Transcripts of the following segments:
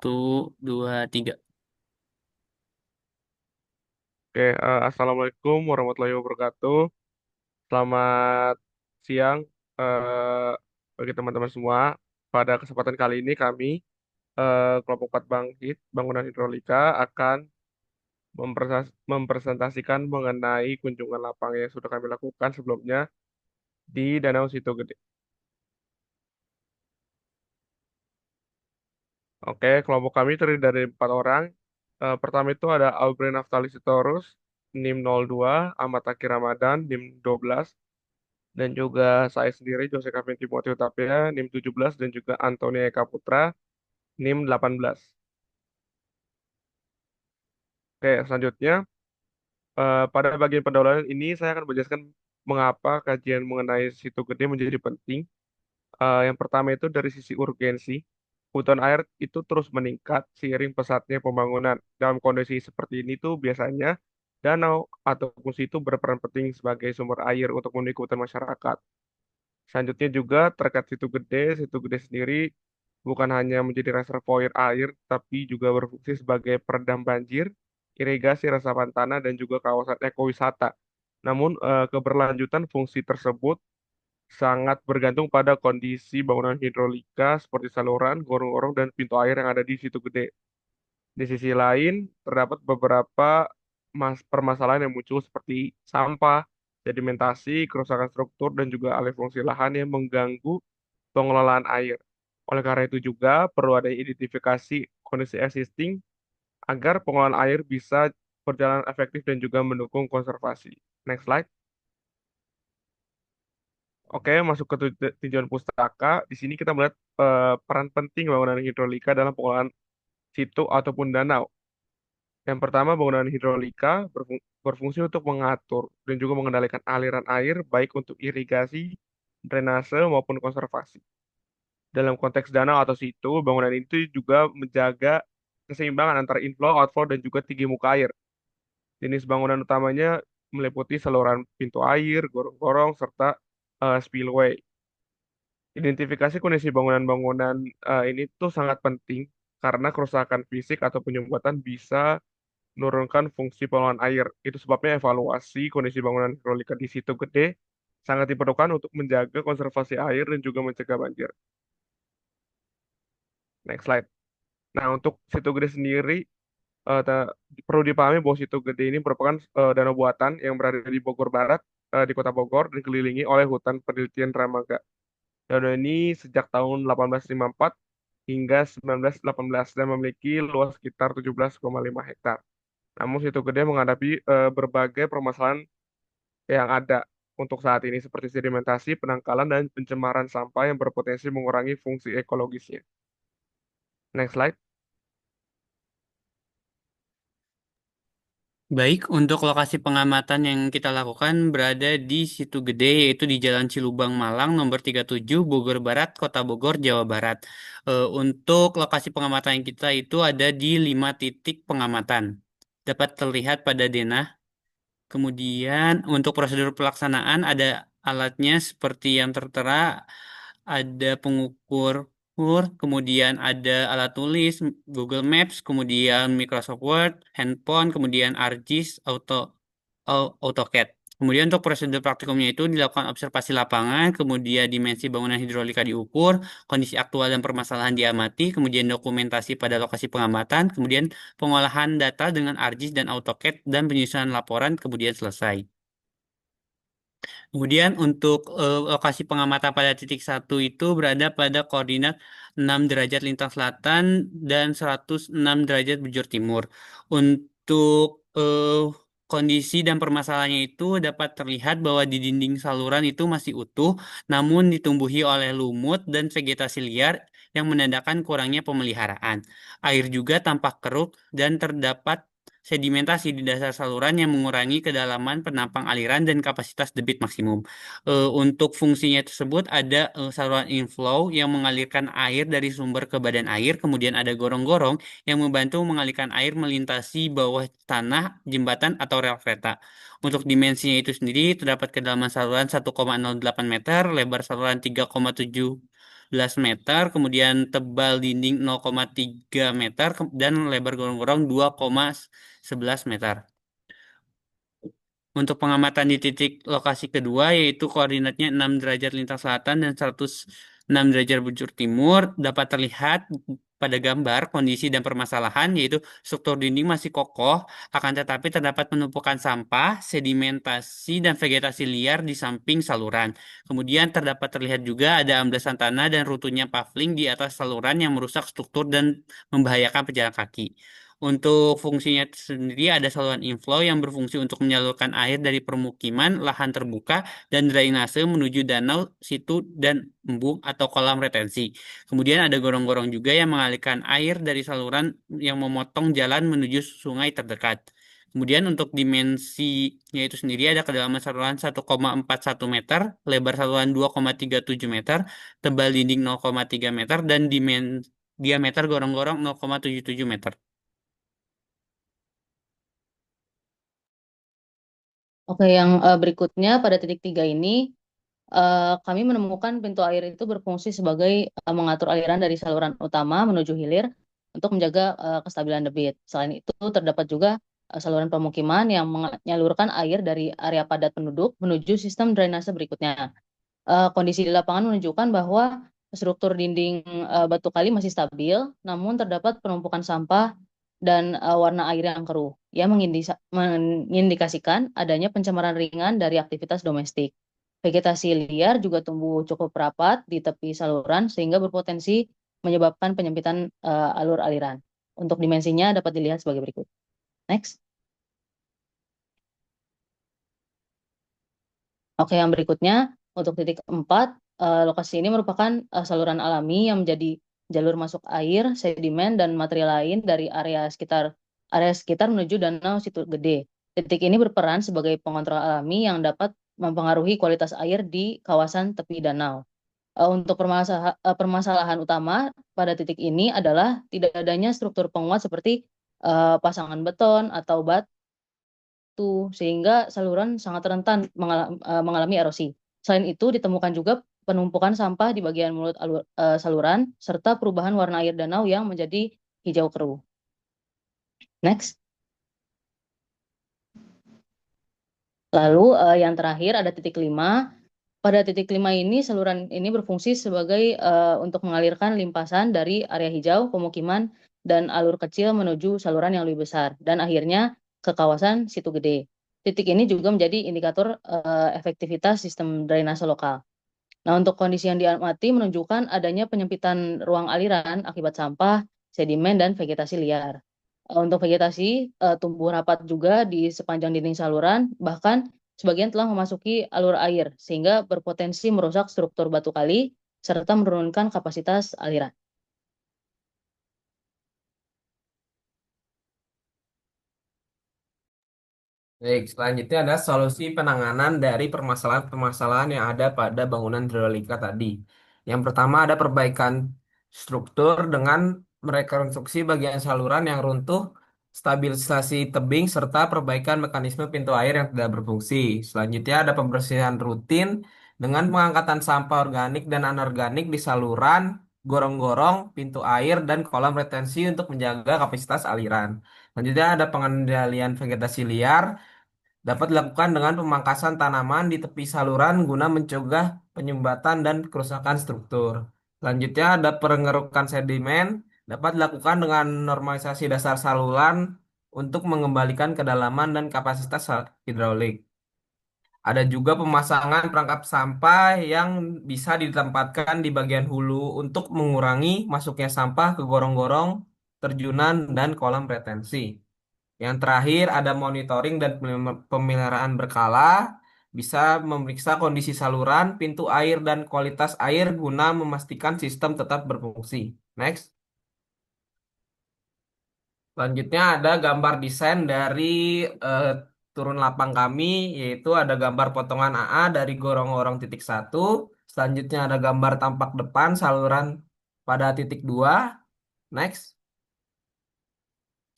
Satu, dua, tiga. Oke, Assalamualaikum warahmatullahi wabarakatuh. Selamat siang eh, bagi teman-teman semua. Pada kesempatan kali ini kami, kelompok 4 Bangkit Bangunan Hidrolika akan mempresentasikan mengenai kunjungan lapang yang sudah kami lakukan sebelumnya di Danau Sitogede. Oke, kelompok kami terdiri dari 4 orang. Pertama itu ada Aubrey Naftali Sitorus, NIM 02, Ahmad Taki Ramadan, NIM 12, dan juga saya sendiri Jose Kevin Timothy Utapia NIM 17 dan juga Antonia Eka Putra NIM 18. Oke, selanjutnya pada bagian pendahuluan ini saya akan menjelaskan mengapa kajian mengenai situ gede menjadi penting. Yang pertama itu dari sisi urgensi. Kebutuhan air itu terus meningkat seiring pesatnya pembangunan. Dalam kondisi seperti ini tuh biasanya danau ataupun situ berperan penting sebagai sumber air untuk memenuhi kebutuhan masyarakat. Selanjutnya juga terkait situ gede sendiri bukan hanya menjadi reservoir air, tapi juga berfungsi sebagai peredam banjir, irigasi resapan tanah, dan juga kawasan ekowisata. Namun, keberlanjutan fungsi tersebut sangat bergantung pada kondisi bangunan hidrolika seperti saluran, gorong-gorong, dan pintu air yang ada di situ gede. Di sisi lain, terdapat beberapa permasalahan yang muncul seperti sampah, sedimentasi, kerusakan struktur, dan juga alih fungsi lahan yang mengganggu pengelolaan air. Oleh karena itu juga perlu ada identifikasi kondisi existing agar pengelolaan air bisa berjalan efektif dan juga mendukung konservasi. Next slide. Oke, masuk ke tujuan pustaka. Di sini kita melihat peran penting bangunan hidrolika dalam pengelolaan situ ataupun danau. Yang pertama, bangunan hidrolika berfungsi untuk mengatur dan juga mengendalikan aliran air baik untuk irigasi, drainase maupun konservasi. Dalam konteks danau atau situ, bangunan itu juga menjaga keseimbangan antara inflow, outflow, dan juga tinggi muka air. Jenis bangunan utamanya meliputi saluran pintu air, gorong-gorong, serta spillway. Identifikasi kondisi bangunan-bangunan ini tuh sangat penting karena kerusakan fisik atau penyumbatan bisa menurunkan fungsi pengelolaan air. Itu sebabnya evaluasi kondisi bangunan hidrolika di situ gede sangat diperlukan untuk menjaga konservasi air dan juga mencegah banjir. Next slide. Nah, untuk situ gede sendiri, perlu dipahami bahwa situ gede ini merupakan danau buatan yang berada di Bogor Barat, di Kota Bogor, dan dikelilingi oleh hutan penelitian Ramaga. Danau ini sejak tahun 1854 hingga 1918 dan memiliki luas sekitar 17,5 hektar. Namun situ gede menghadapi berbagai permasalahan yang ada untuk saat ini seperti sedimentasi, penangkalan, dan pencemaran sampah yang berpotensi mengurangi fungsi ekologisnya. Next slide. Baik, untuk lokasi pengamatan yang kita lakukan berada di Situ Gede, yaitu di Jalan Cilubang Malang, nomor 37, Bogor Barat, Kota Bogor, Jawa Barat. Untuk lokasi pengamatan kita itu ada di 5 titik pengamatan. Dapat terlihat pada denah. Kemudian untuk prosedur pelaksanaan ada alatnya seperti yang tertera, ada pengukur, kemudian ada alat tulis, Google Maps, kemudian Microsoft Word, handphone, kemudian ArcGIS, AutoCAD. Kemudian untuk prosedur praktikumnya itu dilakukan observasi lapangan, kemudian dimensi bangunan hidrolika diukur, kondisi aktual dan permasalahan diamati, kemudian dokumentasi pada lokasi pengamatan, kemudian pengolahan data dengan ArcGIS dan AutoCAD, dan penyusunan laporan kemudian selesai. Kemudian untuk lokasi pengamatan pada titik satu itu berada pada koordinat 6 derajat lintang selatan dan 106 derajat bujur timur. Untuk kondisi dan permasalahannya itu dapat terlihat bahwa di dinding saluran itu masih utuh, namun ditumbuhi oleh lumut dan vegetasi liar yang menandakan kurangnya pemeliharaan. Air juga tampak keruh dan terdapat sedimentasi di dasar saluran yang mengurangi kedalaman penampang aliran dan kapasitas debit maksimum. Untuk fungsinya tersebut ada saluran inflow yang mengalirkan air dari sumber ke badan air, kemudian ada gorong-gorong yang membantu mengalirkan air melintasi bawah tanah, jembatan, atau rel kereta. Untuk dimensinya itu sendiri terdapat kedalaman saluran 1,08 meter, lebar saluran 3,7 11 meter, kemudian tebal dinding 0,3 meter, dan lebar gorong-gorong 2,11 meter. Untuk pengamatan di titik lokasi kedua, yaitu koordinatnya 6 derajat lintang selatan dan 106 derajat bujur timur, dapat terlihat pada gambar kondisi dan permasalahan, yaitu struktur dinding masih kokoh, akan tetapi terdapat penumpukan sampah, sedimentasi, dan vegetasi liar di samping saluran. Kemudian terdapat terlihat juga ada ambesan tanah dan runtuhnya paving di atas saluran yang merusak struktur dan membahayakan pejalan kaki. Untuk fungsinya sendiri ada saluran inflow yang berfungsi untuk menyalurkan air dari permukiman, lahan terbuka, dan drainase menuju danau, situ, dan embung atau kolam retensi. Kemudian ada gorong-gorong juga yang mengalirkan air dari saluran yang memotong jalan menuju sungai terdekat. Kemudian untuk dimensinya itu sendiri ada kedalaman saluran 1,41 meter, lebar saluran 2,37 meter, tebal dinding 0,3 meter, dan diameter gorong-gorong 0,77 meter. Oke, yang berikutnya pada titik tiga ini kami menemukan pintu air itu berfungsi sebagai mengatur aliran dari saluran utama menuju hilir untuk menjaga kestabilan debit. Selain itu, terdapat juga saluran pemukiman yang menyalurkan air dari area padat penduduk menuju sistem drainase berikutnya. Kondisi di lapangan menunjukkan bahwa struktur dinding batu kali masih stabil, namun terdapat penumpukan sampah dan warna air yang keruh, yang mengindikasikan adanya pencemaran ringan dari aktivitas domestik. Vegetasi liar juga tumbuh cukup rapat di tepi saluran sehingga berpotensi menyebabkan penyempitan alur aliran. Untuk dimensinya dapat dilihat sebagai berikut. Next. Oke, yang berikutnya untuk titik 4, lokasi ini merupakan saluran alami yang menjadi jalur masuk air, sedimen, dan material lain dari area sekitar menuju Danau Situ Gede. Titik ini berperan sebagai pengontrol alami yang dapat mempengaruhi kualitas air di kawasan tepi danau. Untuk permasalahan utama pada titik ini adalah tidak adanya struktur penguat seperti pasangan beton atau batu sehingga saluran sangat rentan mengalami erosi. Selain itu, ditemukan juga penumpukan sampah di bagian mulut saluran serta perubahan warna air danau yang menjadi hijau keruh. Next. Lalu yang terakhir ada titik 5. Pada titik 5 ini saluran ini berfungsi sebagai untuk mengalirkan limpasan dari area hijau pemukiman dan alur kecil menuju saluran yang lebih besar dan akhirnya ke kawasan Situ Gede. Titik ini juga menjadi indikator efektivitas sistem drainase lokal. Nah, untuk kondisi yang diamati menunjukkan adanya penyempitan ruang aliran akibat sampah, sedimen, dan vegetasi liar. Untuk vegetasi tumbuh rapat juga di sepanjang dinding saluran, bahkan sebagian telah memasuki alur air, sehingga berpotensi merusak struktur batu kali serta menurunkan kapasitas aliran. Baik, selanjutnya ada solusi penanganan dari permasalahan-permasalahan yang ada pada bangunan hidrolika tadi. Yang pertama ada perbaikan struktur dengan merekonstruksi bagian saluran yang runtuh, stabilisasi tebing, serta perbaikan mekanisme pintu air yang tidak berfungsi. Selanjutnya ada pembersihan rutin dengan pengangkatan sampah organik dan anorganik di saluran, gorong-gorong, pintu air, dan kolam retensi untuk menjaga kapasitas aliran. Selanjutnya ada pengendalian vegetasi liar dapat dilakukan dengan pemangkasan tanaman di tepi saluran guna mencegah penyumbatan dan kerusakan struktur. Selanjutnya ada pengerukan sedimen dapat dilakukan dengan normalisasi dasar saluran untuk mengembalikan kedalaman dan kapasitas hidrolik. Ada juga pemasangan perangkap sampah yang bisa ditempatkan di bagian hulu untuk mengurangi masuknya sampah ke gorong-gorong, terjunan, dan kolam retensi. Yang terakhir ada monitoring dan pemeliharaan berkala, bisa memeriksa kondisi saluran, pintu air, dan kualitas air guna memastikan sistem tetap berfungsi. Next. Selanjutnya ada gambar desain dari eh, turun lapang kami, yaitu ada gambar potongan AA dari gorong-gorong titik satu. Selanjutnya ada gambar tampak depan saluran pada titik 2. Next.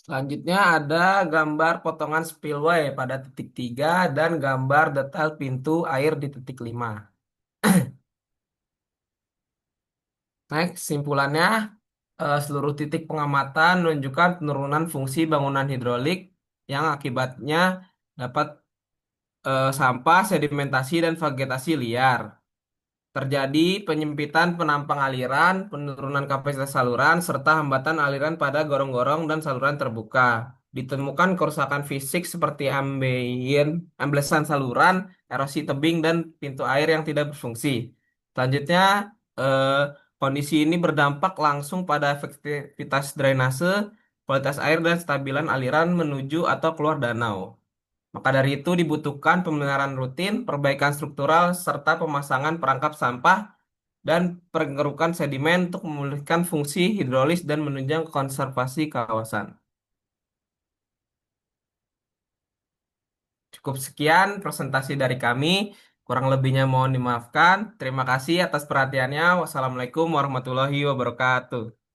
Selanjutnya ada gambar potongan spillway pada titik 3 dan gambar detail pintu air di titik 5. Next, kesimpulannya, seluruh titik pengamatan menunjukkan penurunan fungsi bangunan hidrolik yang akibatnya dapat sampah, sedimentasi, dan vegetasi liar. Terjadi penyempitan penampang aliran, penurunan kapasitas saluran, serta hambatan aliran pada gorong-gorong dan saluran terbuka. Ditemukan kerusakan fisik seperti amblesan saluran, erosi tebing, dan pintu air yang tidak berfungsi. Selanjutnya, eh, kondisi ini berdampak langsung pada efektivitas drainase, kualitas air, dan stabilan aliran menuju atau keluar danau. Maka dari itu dibutuhkan pemeliharaan rutin, perbaikan struktural, serta pemasangan perangkap sampah dan pengerukan sedimen untuk memulihkan fungsi hidrolis dan menunjang konservasi kawasan. Cukup sekian presentasi dari kami. Kurang lebihnya mohon dimaafkan. Terima kasih atas perhatiannya. Wassalamualaikum warahmatullahi wabarakatuh.